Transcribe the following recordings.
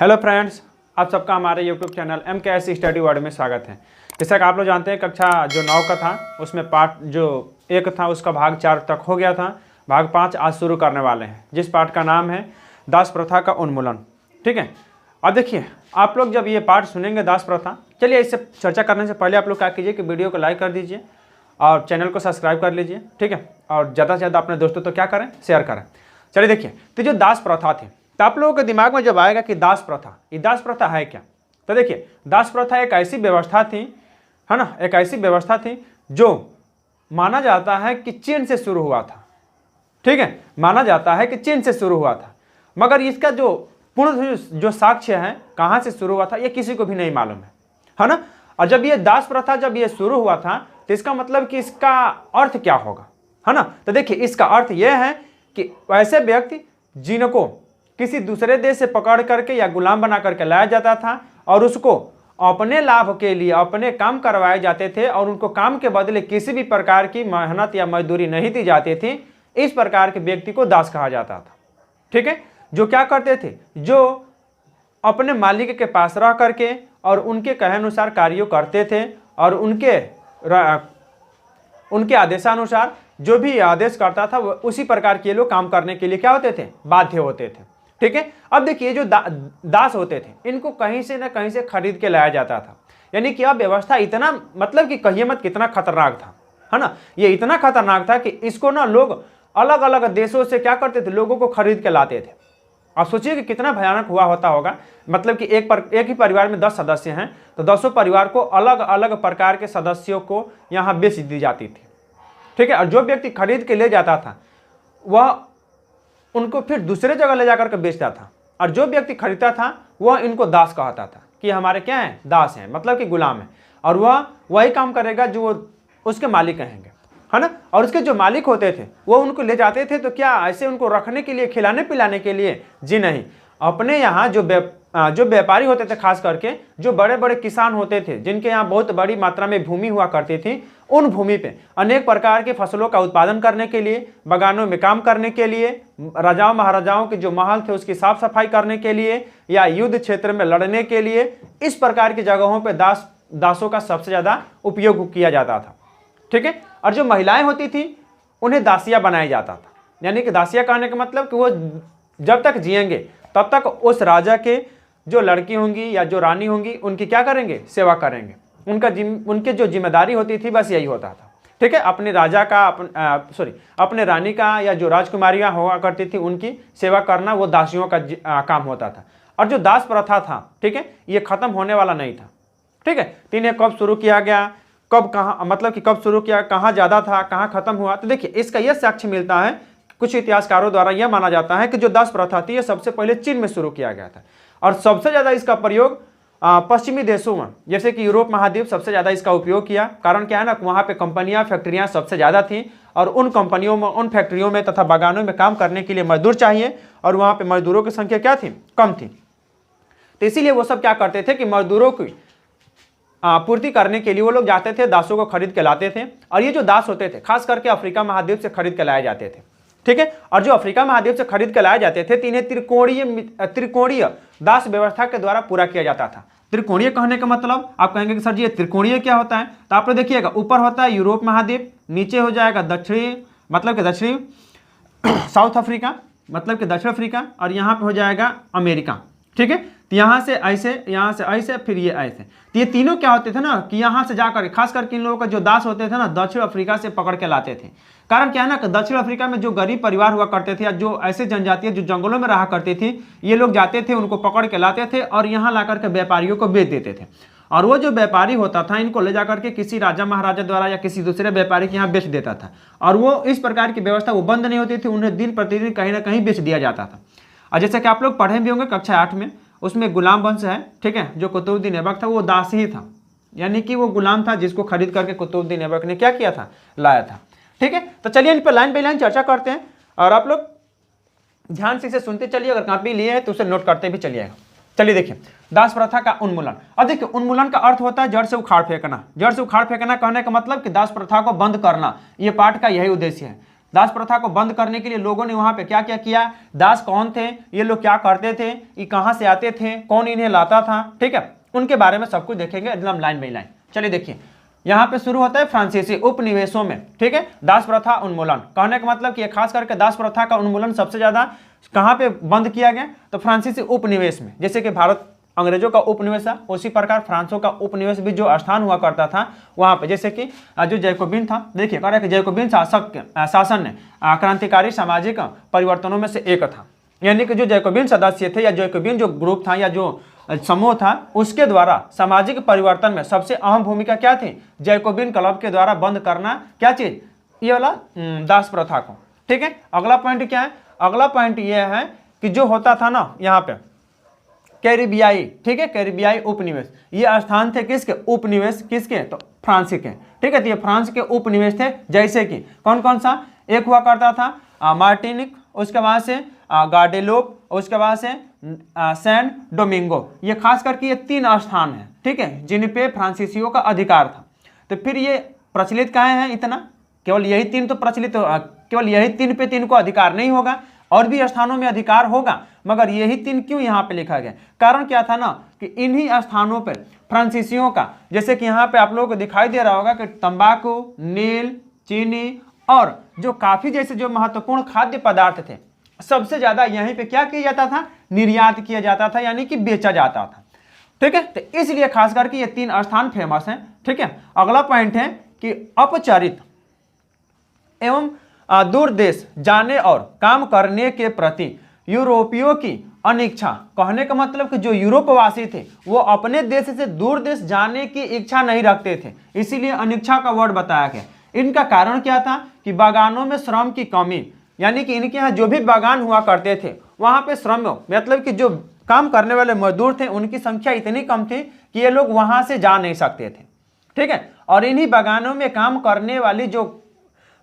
Hello friends, आप सबका हमारे YouTube channel MKS study world में स्वागत है। जैसा कि आप लोग जानते हैं, कक्षा जो 9 का था उसमें पार्ट जो 1 था उसका भाग 4 तक हो गया था। भाग 5 आज शुरू करने वाले हैं, जिस पार्ट का नाम है दास प्रथा का उन्मूलन। ठीक है, अब देखिए आप लोग जब ये पार्ट सुनेंगे दास प्रथा, चलिए इससे चर्चा करने से पहले आप लोग क्या कीजिए कि वीडियो को लाइक कर दीजिए और चैनल को सब्सक्राइब कर लीजिए। ठीक है, और ज़्यादा से ज़्यादा अपने दोस्तों तो क्या करें, शेयर करें। चलिए देखिए, तो जो दास प्रथा थी, तो आप लोगों के दिमाग में जब आएगा कि दास प्रथा, ये दास प्रथा है क्या, तो देखिए दास प्रथा एक ऐसी व्यवस्था थी, है ना, एक ऐसी व्यवस्था थी जो माना जाता है कि चीन से शुरू हुआ था। ठीक है, माना जाता है कि चीन से शुरू हुआ था, मगर इसका जो पूर्ण जो साक्ष्य है कहाँ से शुरू हुआ था ये किसी को भी नहीं मालूम है ना। और जब ये दास प्रथा जब ये शुरू हुआ था तो इसका मतलब कि इसका अर्थ क्या होगा, है ना। तो देखिए इसका अर्थ यह है कि ऐसे व्यक्ति जिनको किसी दूसरे देश से पकड़ करके या गुलाम बना करके लाया जाता था और उसको अपने लाभ के लिए अपने काम करवाए जाते थे और उनको काम के बदले किसी भी प्रकार की मेहनत या मजदूरी नहीं दी जाती थी, इस प्रकार के व्यक्ति को दास कहा जाता था। ठीक है, जो क्या करते थे, जो अपने मालिक के पास रह करके और उनके कहे अनुसार कार्य करते थे और उनके आदेशानुसार जो भी आदेश करता था उसी प्रकार के लोग काम करने के लिए क्या होते थे, बाध्य होते थे। ठीक है, अब देखिए जो दास होते थे इनको कहीं से ना कहीं से खरीद के लाया जाता था, यानी कि अब व्यवस्था इतना मतलब कि कहिए मत कितना खतरनाक था, है ना। ये इतना खतरनाक था कि इसको ना लोग अलग अलग देशों से क्या करते थे, लोगों को खरीद के लाते थे। आप सोचिए कि कितना भयानक हुआ होता होगा, मतलब कि एक ही परिवार में 10 सदस्य हैं तो 10 परिवार को अलग अलग प्रकार के सदस्यों को यहाँ बेच दी जाती थी। ठीक है, और जो व्यक्ति खरीद के ले जाता था वह उनको फिर दूसरे जगह ले जाकर के बेचता था, और जो व्यक्ति खरीदता था वह इनको दास कहता था कि हमारे क्या हैं, दास हैं, मतलब कि गुलाम है, और वह वही काम करेगा जो उसके मालिक कहेंगे, है ना। और उसके जो मालिक होते थे वो उनको ले जाते थे तो क्या ऐसे उनको रखने के लिए, खिलाने पिलाने के लिए, जी नहीं। अपने यहाँ जो व्यापारी होते थे, खास करके जो बड़े बड़े किसान होते थे जिनके यहाँ बहुत बड़ी मात्रा में भूमि हुआ करती थी, उन भूमि पे अनेक प्रकार के फसलों का उत्पादन करने के लिए, बागानों में काम करने के लिए, राजाओं महाराजाओं के जो महल थे उसकी साफ सफाई करने के लिए या युद्ध क्षेत्र में लड़ने के लिए, इस प्रकार की जगहों पे दासों का सबसे ज़्यादा उपयोग किया जाता था। ठीक है, और जो महिलाएं होती थी उन्हें दासिया बनाया जाता था, यानी कि दासिया कहने का मतलब कि वो जब तक जिएंगे तब तक उस राजा के जो लड़की होंगी या जो रानी होंगी उनकी क्या करेंगे, सेवा करेंगे। उनके जो जिम्मेदारी होती थी बस यही होता था। ठीक है, अपने राजा का अपने रानी का या जो राजकुमारियां हुआ करती थी उनकी सेवा करना वो दासियों का काम होता था। और जो दास प्रथा था, ठीक है, ये खत्म होने वाला नहीं था। ठीक है, तो इन्हें कब शुरू किया गया, कब कहाँ, मतलब कि कब शुरू किया, कहाँ ज़्यादा था, कहाँ खत्म हुआ, तो देखिए इसका यह साक्ष्य मिलता है, कुछ इतिहासकारों द्वारा यह माना जाता है कि जो दास प्रथा थी ये सबसे पहले चीन में शुरू किया गया था, और सबसे ज़्यादा इसका प्रयोग पश्चिमी देशों में, जैसे कि यूरोप महाद्वीप सबसे ज़्यादा इसका उपयोग किया। कारण क्या है ना, वहाँ पे कंपनियाँ, फैक्ट्रियाँ सबसे ज़्यादा थी और उन कंपनियों में, उन फैक्ट्रियों में तथा बागानों में काम करने के लिए मजदूर चाहिए, और वहाँ पे मजदूरों की संख्या क्या थी, कम थी। तो इसीलिए वो सब क्या करते थे कि मजदूरों की पूर्ति करने के लिए वो लोग जाते थे, दासों को खरीद के लाते थे। और ये जो दास होते थे खास करके अफ्रीका महाद्वीप से खरीद के लाए जाते थे। ठीक है, और जो अफ्रीका महाद्वीप से खरीद के लाए जाते थे तो इन्हें त्रिकोणीय दास व्यवस्था के द्वारा पूरा किया जाता था। त्रिकोणीय कहने का मतलब आप कहेंगे कि सर जी ये त्रिकोणीय क्या होता है, तो आप लोग देखिएगा, ऊपर होता है यूरोप महाद्वीप, नीचे हो जाएगा दक्षिणी, मतलब कि दक्षिणी साउथ अफ्रीका, मतलब कि दक्षिण अफ्रीका, और यहाँ पे हो जाएगा अमेरिका। ठीक है, तो यहाँ से ऐसे, यहाँ से ऐसे, फिर ये ऐसे, तो ये तीनों क्या होते थे ना कि यहाँ से जाकर, खास करके इन लोगों का जो दास होते थे ना दक्षिण अफ्रीका से पकड़ के लाते थे। कारण क्या है ना कि दक्षिण अफ्रीका में जो गरीब परिवार हुआ करते थे या जो ऐसे जनजातियाँ जो जंगलों में रहा करती थी, ये लोग जाते थे, उनको पकड़ के लाते थे और यहाँ ला करके व्यापारियों को बेच देते थे। और वो जो व्यापारी होता था इनको ले जा करके किसी राजा महाराजा द्वारा या किसी दूसरे व्यापारी के यहाँ बेच देता था, और वो इस प्रकार की व्यवस्था वो बंद नहीं होती थी, उन्हें दिन प्रतिदिन कहीं ना कहीं बेच दिया जाता था। और जैसे कि आप लोग पढ़े भी होंगे कक्षा 8 में, उसमें गुलाम वंश है, ठीक है, जो कुतुबुद्दीन ऐबक था वो दास ही था, यानी कि वो गुलाम था जिसको खरीद करके कुतुबुद्दीन ऐबक ने क्या किया था, लाया था। ठीक है, तो चलिए इन पर लाइन बाई लाइन चर्चा करते हैं और आप लोग ध्यान से इसे सुनते चलिए, अगर कॉपी लिए हैं तो उसे नोट करते भी चलिएगा। चलिए देखिए, दास प्रथा का उन्मूलन। अब देखिए उन्मूलन का अर्थ होता है जड़ से उखाड़ फेंकना। जड़ से उखाड़ फेंकना कहने का मतलब कि दास प्रथा को बंद करना, ये पाठ का यही उद्देश्य है। दास प्रथा को बंद करने के लिए लोगों ने वहां पे क्या क्या किया, दास कौन थे, ये लोग क्या करते थे, ये कहाँ से आते थे, कौन इन्हें लाता था, ठीक है, उनके बारे में सब कुछ देखेंगे एकदम लाइन बाई लाइन। चलिए देखिए, यहाँ पे शुरू होता है फ्रांसीसी उपनिवेशों में, ठीक है, दास प्रथा उन्मूलन। कहने का मतलब कि खास करके दास प्रथा का उन्मूलन सबसे ज्यादा कहाँ पे बंद किया गया, तो फ्रांसीसी उपनिवेश में। जैसे कि भारत अंग्रेजों का उपनिवेश था, उसी प्रकार फ्रांसों का उपनिवेश भी जो स्थान हुआ करता था वहां पे, जैसे कि जो जैकोबिन था, देखिए कह रहा है कि जैकोबिन शासन ने क्रांतिकारी सामाजिक परिवर्तनों में से एक था। यानी कि जो जैकोबिन सदस्य थे या जैकोबिन जो ग्रुप था या जो समूह था, उसके द्वारा सामाजिक परिवर्तन में सबसे अहम भूमिका क्या थी, जैकोबिन क्लब के द्वारा बंद करना क्या चीज, ये वाला दास प्रथा को, ठीक है। अगला पॉइंट क्या है, अगला पॉइंट ये है कि जो होता था ना यहाँ पे कैरिबियाई, ठीक है, कैरिबियाई उपनिवेश, ये स्थान थे किसके, उपनिवेश किसके, तो फ्रांस के, ठीक है। तो ये फ्रांस के उपनिवेश थे, जैसे कि कौन कौन सा, एक हुआ करता था मार्टिनिक, उसके बाद से गाडेलोप, उसके बाद से सैन डोमिंगो। ये खास करके ये 3 स्थान हैं, ठीक है, जिन पे फ्रांसीसियों का अधिकार था। तो फिर ये प्रचलित कहाँ है इतना, केवल यही 3 तो प्रचलित, केवल यही 3 पे 3 को अधिकार नहीं होगा, और भी स्थानों में अधिकार होगा, मगर यही 3 क्यों यहाँ पे लिखा गया, कारण क्या था ना कि इन्हीं स्थानों पर फ्रांसीसियों का, जैसे कि यहाँ पे आप लोगों को दिखाई दे रहा होगा कि तंबाकू, नील, चीनी और जो काफी जैसे जो महत्वपूर्ण खाद्य पदार्थ थे, सबसे ज्यादा यहीं पे क्या किया जाता था, निर्यात किया जाता था, यानी कि बेचा जाता था, ठीक है। तो इसलिए खास करके ये 3 स्थान फेमस हैं, ठीक है। अगला पॉइंट है कि अपचरित एवं दूर देश जाने और काम करने के प्रति यूरोपियों की अनिच्छा। कहने का मतलब कि जो यूरोपवासी थे वो अपने देश से दूर देश जाने की इच्छा नहीं रखते थे, इसीलिए अनिच्छा का वर्ड बताया गया। इनका कारण क्या था कि बागानों में श्रम की कमी, यानी कि इनके यहाँ जो भी बागान हुआ करते थे वहां पे श्रम मतलब कि जो काम करने वाले मजदूर थे उनकी संख्या इतनी कम थी कि ये लोग वहां से जा नहीं सकते थे, ठीक है। और इन्हीं बागानों में काम करने वाली जो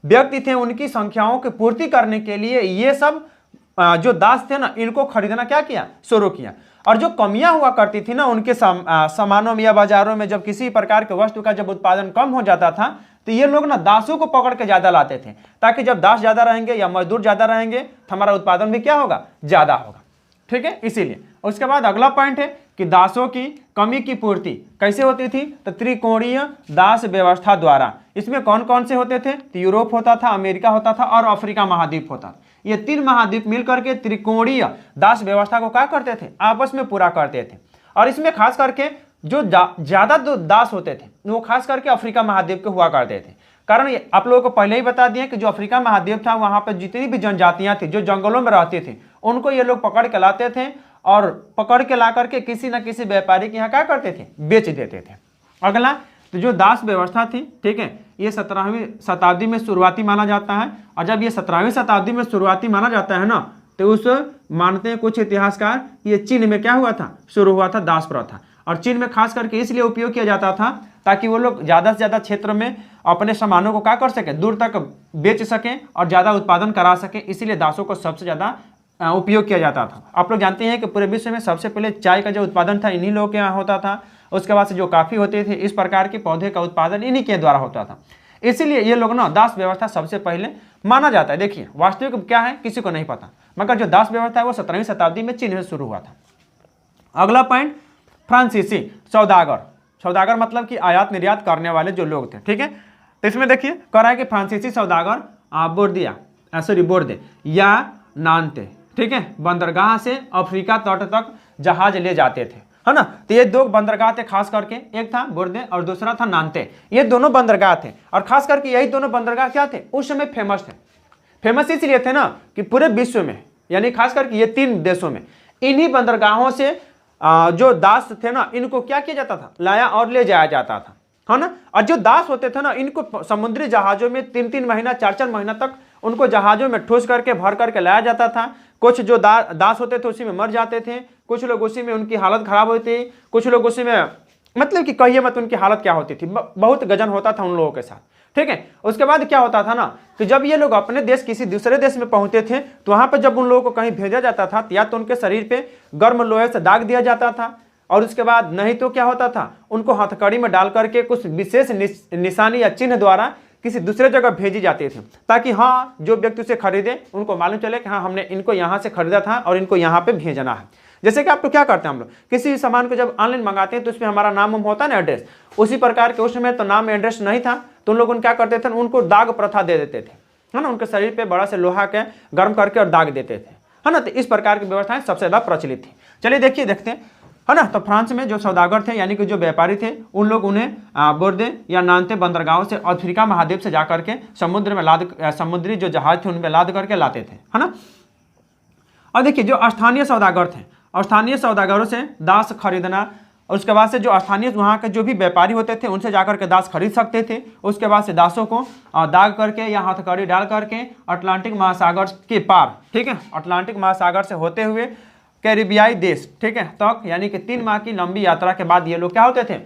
व्यक्ति थे उनकी संख्याओं की पूर्ति करने के लिए ये सब जो दास थे ना, इनको खरीदना क्या किया, शुरू किया। और जो कमियां हुआ करती थी ना उनके सामानों में या बाजारों में, जब किसी प्रकार के वस्तु का जब उत्पादन कम हो जाता था तो ये लोग ना दासों को पकड़ के ज्यादा लाते थे, ताकि जब दास ज्यादा रहेंगे या मजदूर ज्यादा रहेंगे तो हमारा उत्पादन भी क्या होगा, ज्यादा होगा, ठीक है। इसीलिए उसके बाद अगला पॉइंट है कि दासों की कमी की पूर्ति कैसे होती थी, तो त्रिकोणीय दास व्यवस्था द्वारा। इसमें कौन कौन से होते थे, तो यूरोप होता था, अमेरिका होता था और अफ्रीका महाद्वीप होता था। ये 3 महाद्वीप मिलकर के त्रिकोणीय दास व्यवस्था को क्या करते थे, आपस में पूरा करते थे। और इसमें खास करके जो ज्यादा दास होते थे वो खास करके अफ्रीका महाद्वीप के हुआ करते थे। कारण ये आप लोगों को पहले ही बता दिए कि जो अफ्रीका महाद्वीप था वहां पर जितनी भी जनजातियां थी जो जंगलों में रहती थी उनको ये लोग पकड़ के लाते थे, और पकड़ के ला करके किसी न किसी व्यापारी के यहाँ क्या करते थे, बेच देते थे। अगला तो जो दास व्यवस्था थी, ठीक है, ये 17वीं शताब्दी में शुरुआती माना जाता है। और जब ये 17वीं शताब्दी में शुरुआती माना जाता है ना, तो उस मानते हैं कुछ इतिहासकार ये चीन में क्या हुआ था, शुरू हुआ था दास प्रथा। और चीन में खास करके इसलिए उपयोग किया जाता था ताकि वो लोग ज़्यादा से ज़्यादा क्षेत्र में अपने सामानों को क्या कर सके, दूर तक बेच सकें और ज़्यादा उत्पादन करा सकें, इसीलिए दासों को सबसे ज़्यादा उपयोग किया जाता था। आप लोग जानते हैं कि पूरे विश्व में सबसे पहले चाय का जो उत्पादन था इन्हीं लोगों के यहाँ होता था, उसके बाद से जो काफ़ी होते थे, इस प्रकार के पौधे का उत्पादन इन्हीं के द्वारा होता था। इसीलिए ये लोग ना दास व्यवस्था सबसे पहले माना जाता है। देखिए वास्तविक क्या है किसी को नहीं पता, मगर जो दास व्यवस्था है वो 17वीं शताब्दी में चीन से शुरू हुआ था। अगला पॉइंट, फ्रांसीसी सौदागर। सौदागर मतलब कि आयात निर्यात करने वाले जो लोग थे, ठीक है। तो इसमें देखिए कह रहा है कि फ्रांसीसी सौदागर बोर्दे या नानते, ठीक है, बंदरगाह से अफ्रीका तट तक जहाज ले जाते थे, है ना। तो ये 2 बंदरगाह थे खास करके, एक था बोर्दे और दूसरा था नानते। ये दोनों बंदरगाह थे और खास करके यही दोनों बंदरगाह क्या थे, उस समय फेमस थे। फेमस इसलिए थे ना कि पूरे विश्व में, यानी खास करके ये 3 देशों में इन्हीं बंदरगाहों से जो दास थे ना इनको क्या किया जाता था, लाया और ले जाया जाता था, है ना। और जो दास होते थे ना इनको समुद्री जहाजों में 3-3 महीना 4-4 महीना तक उनको जहाजों में ठूस करके भर करके लाया जाता था। कुछ जो दास होते थे उसी में मर जाते थे, कुछ लोग उसी में उनकी हालत खराब होती, कुछ लोग उसी में मतलब कि कहिए मत उनकी हालत क्या होती थी, बहुत गजन होता था उन लोगों के साथ, ठीक है। उसके बाद क्या होता था ना कि जब ये लोग अपने देश किसी दूसरे देश में पहुंचते थे तो वहां पर जब उन लोगों को कहीं भेजा जाता था या तो उनके शरीर पे गर्म लोहे से दाग दिया जाता था, और उसके बाद नहीं तो क्या होता था उनको हथकड़ी में डाल करके कुछ विशेष निशानी या चिन्ह द्वारा किसी दूसरे जगह भेजी जाती थी, ताकि हाँ जो व्यक्ति उसे खरीदे उनको मालूम चले कि हाँ हमने इनको यहाँ से खरीदा था और इनको यहाँ पे भेजना है। जैसे कि आप तो क्या करते हैं, हम लोग किसी सामान को जब ऑनलाइन मंगाते हैं तो उसमें हमारा नाम होता है ना, एड्रेस, उसी प्रकार के उस समय तो नाम एड्रेस नहीं था, तो उन लोगों क्या करते थे, उनको दाग प्रथा दे देते थे, है ना, उनके शरीर पे बड़ा से लोहा के गर्म करके और दाग देते थे, है ना। तो इस प्रकार की व्यवस्थाएं सबसे ज़्यादा प्रचलित थी। चलिए देखते हैं, है ना। तो फ्रांस में जो सौदागर थे यानी कि जो व्यापारी थे, उन लोग उन्हें बोर्दे या नानते बंदरगाहों से अफ्रीका महाद्वीप से जाकर के समुद्र में समुद्री जो जहाज थे उनमें लाद करके लाते थे, है ना। और देखिए जो स्थानीय सौदागर थे, स्थानीय सौदागरों से दास खरीदना, उसके बाद से जो स्थानीय वहाँ के जो भी व्यापारी होते थे उनसे जाकर के दास खरीद सकते थे। उसके बाद से दासों को दाग करके या हथकड़ी डाल करके अटलांटिक महासागर के पार, ठीक है, अटलांटिक महासागर से होते हुए कैरिबियाई देश, ठीक है, तक, यानी कि 3 माह की लंबी यात्रा के बाद ये लोग क्या होते थे,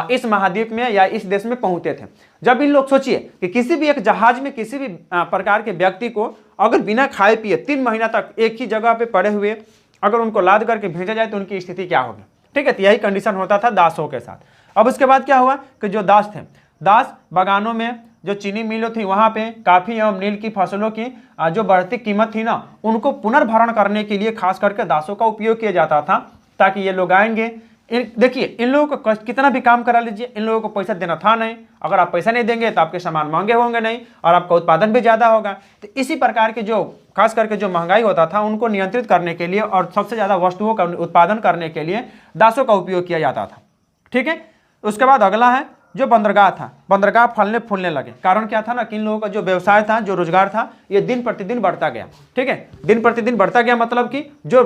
इस महाद्वीप में या इस देश में पहुंचते थे। जब इन लोग सोचिए कि किसी भी एक जहाज में किसी भी प्रकार के व्यक्ति को अगर बिना खाए पिए 3 महीना तक एक ही जगह पे पड़े हुए अगर उनको लाद करके भेजा जाए तो उनकी स्थिति क्या होगी, ठीक है। तो यही कंडीशन होता था दासों के साथ। अब उसके बाद क्या हुआ कि जो दास थे, दास बागानों में जो चीनी मिलों थी वहाँ पे काफ़ी एवं नील की फसलों की जो बढ़ती कीमत थी ना, उनको पुनर्भरण करने के लिए खास करके दासों का उपयोग किया जाता था, ताकि ये लोग आएंगे। देखिए इन लोगों को कितना भी काम करा लीजिए, इन लोगों को पैसा देना था नहीं, अगर आप पैसा नहीं देंगे तो आपके सामान महंगे होंगे नहीं और आपका उत्पादन भी ज़्यादा होगा। तो इसी प्रकार के जो खास करके जो महंगाई होता था उनको नियंत्रित करने के लिए और सबसे ज़्यादा वस्तुओं का उत्पादन करने के लिए दासों का उपयोग किया जाता था, ठीक है। उसके बाद अगला है जो बंदरगाह था, बंदरगाह फलने फूलने लगे। कारण क्या था ना कि इन लोगों का जो व्यवसाय था, जो रोजगार था, ये दिन प्रतिदिन बढ़ता गया, ठीक है, दिन प्रतिदिन बढ़ता गया। मतलब कि जो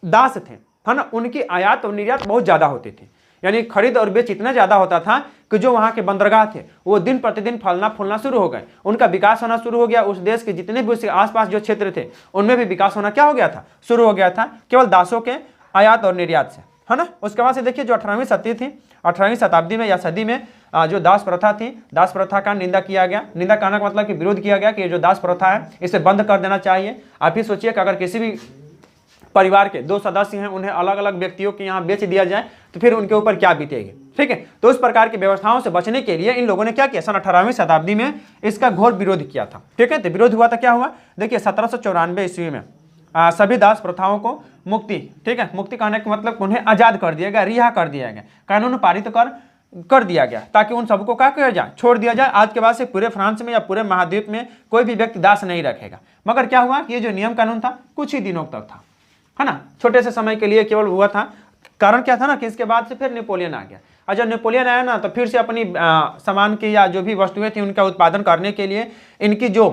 दास थे, है ना, उनकी आयात और निर्यात बहुत ज़्यादा होती थी, यानी खरीद और बेच इतना ज़्यादा होता था कि जो वहाँ के बंदरगाह थे वो दिन प्रतिदिन फलना फूलना शुरू हो गए, उनका विकास होना शुरू हो गया। उस देश के जितने भी उसके आसपास जो क्षेत्र थे उनमें भी विकास होना क्या हो गया था, शुरू हो गया था, केवल दासों के आयात और निर्यात से, है ना। उसके बाद से देखिए जो 18वीं सदी थी, 18वीं शताब्दी में या सदी में जो दास प्रथा थी, दास प्रथा का निंदा किया गया। निंदा करने का मतलब कि विरोध किया गया कि ये जो दास प्रथा है इसे बंद कर देना चाहिए। आप ही सोचिए कि अगर किसी भी परिवार के 2 सदस्य हैं, उन्हें अलग अलग व्यक्तियों के यहाँ बेच दिया जाए तो फिर उनके ऊपर क्या बीतेगी, ठीक है। तो उस प्रकार की व्यवस्थाओं से बचने के लिए इन लोगों ने क्या किया, सन 18वीं शताब्दी में इसका घोर विरोध किया था, ठीक है। तो विरोध हुआ था, क्या हुआ, देखिए 1794 ईस्वी में सभी दास प्रथाओं को मुक्ति, ठीक है, मुक्ति कहने का मतलब उन्हें आज़ाद कर दिया गया, रिहा कर दिया गया, कानून पारित कर दिया गया, ताकि उन सबको क्या किया जाए, छोड़ दिया जाए। आज के बाद से पूरे फ्रांस में या पूरे महाद्वीप में कोई भी व्यक्ति दास नहीं रखेगा। मगर क्या हुआ कि ये जो नियम कानून था कुछ ही दिनों तक था, है ना, छोटे से समय के लिए केवल हुआ था। कारण क्या था ना कि इसके बाद से फिर नेपोलियन आ गया, और जब नेपोलियन आया ना तो फिर से अपनी सामान की या जो भी वस्तुएं थी उनका उत्पादन करने के लिए, इनकी जो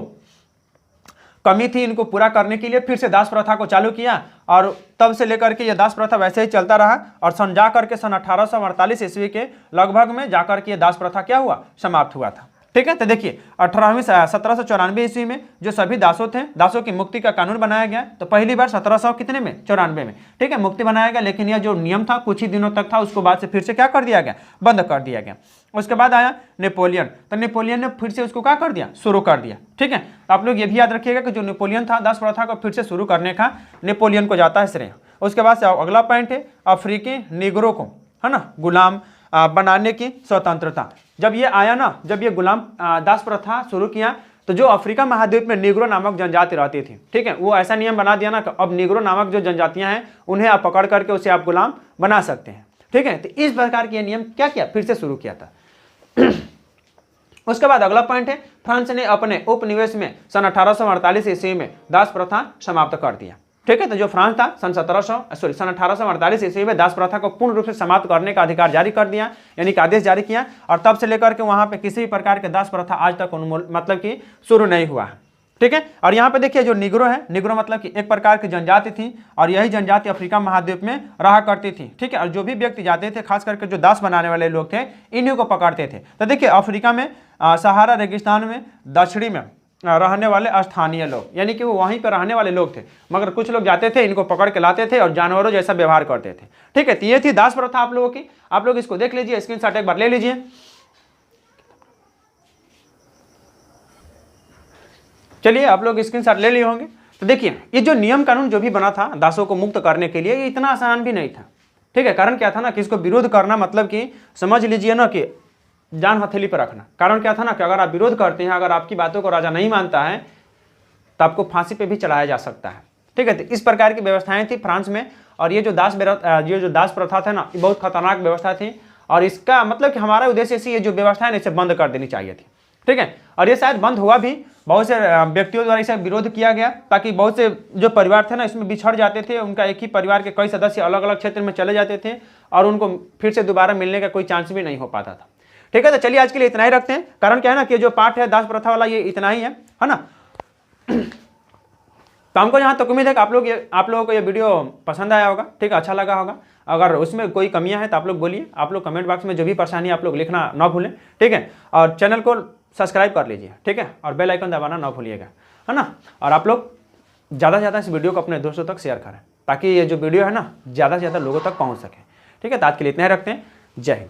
कमी थी इनको पूरा करने के लिए फिर से दास प्रथा को चालू किया। और तब से लेकर के ये दास प्रथा वैसे ही चलता रहा, और सन जा करके सन 1848 ईस्वी के लगभग में जाकर के ये दास प्रथा क्या हुआ, समाप्त हुआ था, ठीक है। तो देखिए 1794 ईस्वी में जो सभी दासों थे, दासों की मुक्ति का कानून बनाया गया। तो पहली बार 1794 में, ठीक है, मुक्ति बनाया गया। लेकिन यह जो नियम था कुछ ही दिनों तक था, उसको बाद से फिर से क्या कर दिया गया, बंद कर दिया गया। उसके बाद आया नेपोलियन, तो नेपोलियन ने फिर से उसको क्या कर दिया, शुरू कर दिया, ठीक है। तो आप लोग ये भी याद रखिएगा कि जो नेपोलियन था, दास प्रथा को फिर से शुरू करने का नेपोलियन को जाता है श्रेय। उसके बाद से अगला पॉइंट है अफ्रीकी निगरों को, है ना, गुलाम बनाने की स्वतंत्रता। जब ये आया ना, जब ये गुलाम दास प्रथा शुरू किया, तो जो अफ्रीका महाद्वीप में निग्रो नामक जनजाति रहती थी, ठीक है, वो ऐसा नियम बना दिया ना कि अब निग्रो नामक जो जनजातियां हैं उन्हें आप पकड़ करके उसे आप गुलाम बना सकते हैं, ठीक है। तो इस प्रकार के नियम क्या किया, फिर से शुरू किया था। उसके बाद अगला पॉइंट है फ्रांस ने अपने उपनिवेश में सन 1848 ईस्वी में दास प्रथा समाप्त कर दिया, ठीक है। तो जो फ्रांस था सन 1848 ईस्वी में दास प्रथा को पूर्ण रूप से समाप्त करने का अधिकार जारी कर दिया, यानी कि आदेश जारी किया। और तब से लेकर के वहां पे किसी भी प्रकार के दास प्रथा आज तक मतलब कि शुरू नहीं हुआ है, ठीक है। और यहाँ पे देखिए जो निग्रो है, निग्रो मतलब कि एक प्रकार की जनजाति थी, और यही जनजाति अफ्रीका महाद्वीप में रहा करती थी, ठीक है। और जो भी व्यक्ति जाते थे, खास करके जो दास बनाने वाले लोग थे, इन्हीं को पकड़ते थे। तो देखिए अफ्रीका में सहारा रेगिस्तान में दक्षिणी में रहने वाले स्थानीय लोग, यानी कि वो वहीं पर रहने वाले लोग थे, मगर कुछ लोग जाते थे, इनको पकड़ के लाते थे और जानवरों जैसा व्यवहार करते थे, ठीक है। तो ये थी दास प्रथा आप लोगों की। आप लोग इसको देख लीजिए, स्क्रीनशॉट एक बार ले लीजिए। चलिए आप लोग स्क्रीनशॉट ले लिए होंगे। तो देखिए ये जो नियम कानून जो भी बना था दासों को मुक्त करने के लिए, ये इतना आसान भी नहीं था, ठीक है। कारण क्या था ना कि इसको विरोध करना मतलब कि समझ लीजिए ना कि जान हथेली पर रखना। कारण क्या था ना कि अगर आप विरोध करते हैं, अगर आपकी बातों को राजा नहीं मानता है तो आपको फांसी पे भी चढ़ाया जा सकता है। ठीक है, तो इस प्रकार की व्यवस्थाएं थी फ्रांस में। और ये जो दास प्रथा था ना, ये बहुत खतरनाक व्यवस्था थी। और इसका मतलब कि हमारा उद्देश्य ऐसी ये जो व्यवस्था है इसे बंद कर देनी चाहिए थी। ठीक है, और ये शायद बंद हुआ भी, बहुत से व्यक्तियों द्वारा इसे विरोध किया गया, ताकि बहुत से जो परिवार थे ना इसमें बिछड़ जाते थे, उनका एक ही परिवार के कई सदस्य अलग अलग क्षेत्र में चले जाते थे और उनको फिर से दोबारा मिलने का कोई चांस भी नहीं हो पाता था। ठीक है, तो चलिए आज के लिए इतना ही रखते हैं। कारण क्या है ना कि जो पाठ है दास प्रथा वाला, ये इतना ही है ना। तो हमको यहाँ तक उम्मीद है कि आप लोगों को ये वीडियो पसंद आया होगा। ठीक है, अच्छा लगा होगा। अगर उसमें कोई कमियां हैं तो आप लोग बोलिए, आप लोग कमेंट बॉक्स में जो भी परेशानी है आप लोग लिखना ना भूलें। ठीक है, और चैनल को सब्सक्राइब कर लीजिए। ठीक है, और बेल आइकन दबाना ना भूलिएगा, है ना। और आप लोग ज़्यादा से ज़्यादा इस वीडियो को अपने दोस्तों तक शेयर करें, ताकि ये जो वीडियो है ना ज़्यादा से ज़्यादा लोगों तक पहुँच सके। ठीक है, तो आज के लिए इतना ही रखते हैं। जय हिंद।